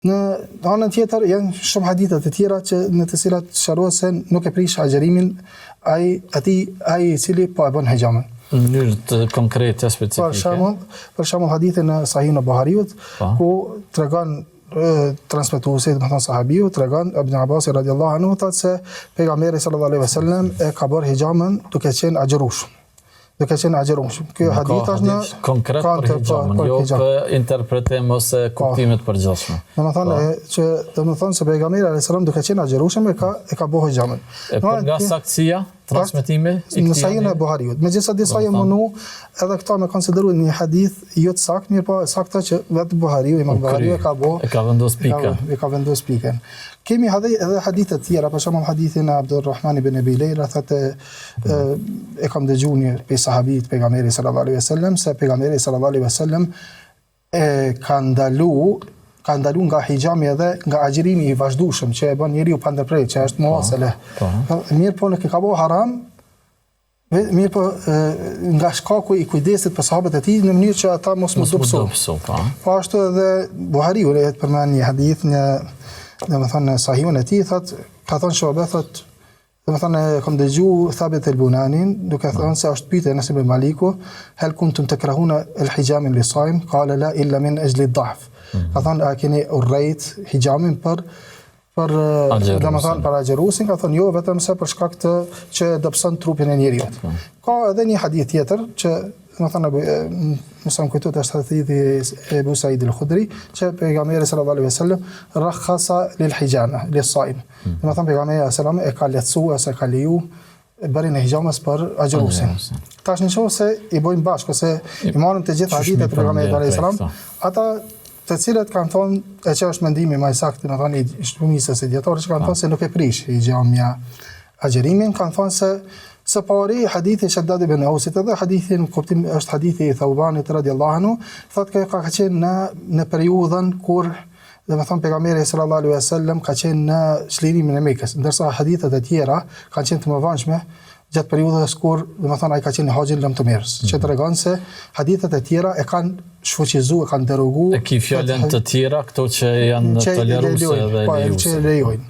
Në anën tjetër janë shumë hadithe të tjera në të cilat shërohet se nuk e prish agjerimin ai i cili po e bën hexhamin. Në mënyrë të konkrete specifike. Për shembull hadithin në Sahihun e Buhariut ku tregon transmetuesi, domethënë sahabiu, tregon Ibn Abbas radhiyallahu anhu thotë se pejgamberi sallallahu alaihi wasallam e ka bërë hexhamin duke qenë agjërush. Kjo hadith është në konkret për hexhamin, jo për interpretim ose kuptimet përgjithshme. Domethënë se pejgamberi alayhis salam duke qenë agjërushëm e ka bërë hexhamin. Për nga saktësia transmetimi në Sahihun e Buhariut. Megjithëse disa janë mundu edhe këta me konsideruar një hadith jo të saktë, mirë po saktë që vetë Buhariu, Imam Buhariu e ka vendos pikën. Kemi edhe hadithe të tjera, për shembull hadithin e Abdulrahman ibn Abi Layla, thotë e kam dëgjuar një pe sahabit pejgamberit sallallahu alaihi wasallam se pejgamberi sallallahu alaihi wasallam ka ndalu nga hijami edhe nga agjërimi i vazhdueshëm që e bën njeriu pa ndërprerje, që është muasale. Mirë po nuk e ka bëu haram, mirë po nga shkaku i kujdesit për sahabët e tij në mënyrë që ata mos më dobësojnë. Po ashtu edhe Buhariu e përmend një hadith domethënë Sahihun e tij ka thënë Shu'ba domethënë kam dëgjuar Thabit el-Bunanin duke thënë se është pyetje Anas ibn Maliku, hal kuntum takrahuna al-hijam li-saim? Qala la illa min ajli ad-da'f. Ka thënë a keni urrejt hijamin për domethënë për agjërusin? Ka thënë jo, vetëm se për shkak të që dobëson trupin e njeriu. Ka edhe një hadith tjetër që domethënë mëson kujtohet është hadithi e Abu Sa'id al-Khudri që pejgamberi sallallahu alaihi wasallam rakhasa lil-hijama lis-saim. Domethënë pejgamberi sallallahu e ka lehtësuar ose ka leju bërin e hijamës për agjërusin. Tash nëse i bojmë bashkë ose i marrim të gjitha hadithet e pejgamberit sallallahu alaihi wasallam, ata të cilët kanë thonë e që është mendimi më i saktë, domethënë i shumicës së dietarëve që kanë thonë se nuk e prish hijamja agjërimin, kanë thonë se pari hadithi Shaddad ibn Ausit edhe hadithin kuptim është hadithi i Thaubanit radhiyallahu anhu, thotë ka qenë në periudhën kur domethënë pejgamberi sallallahu alaihi wasallam ka qenë në çlirimin e Mekës, ndërsa hadithet e tjera kanë qenë të mëvanshme gjatë periudhës kur domethënë ai ka qenë në haxhin lëmtëmirës, që tregon se hadithet e tjera e kanë shfuqizuar, kanë deroguar. E ki fjalën të tjera këto që janë toleruese dhe lejuese.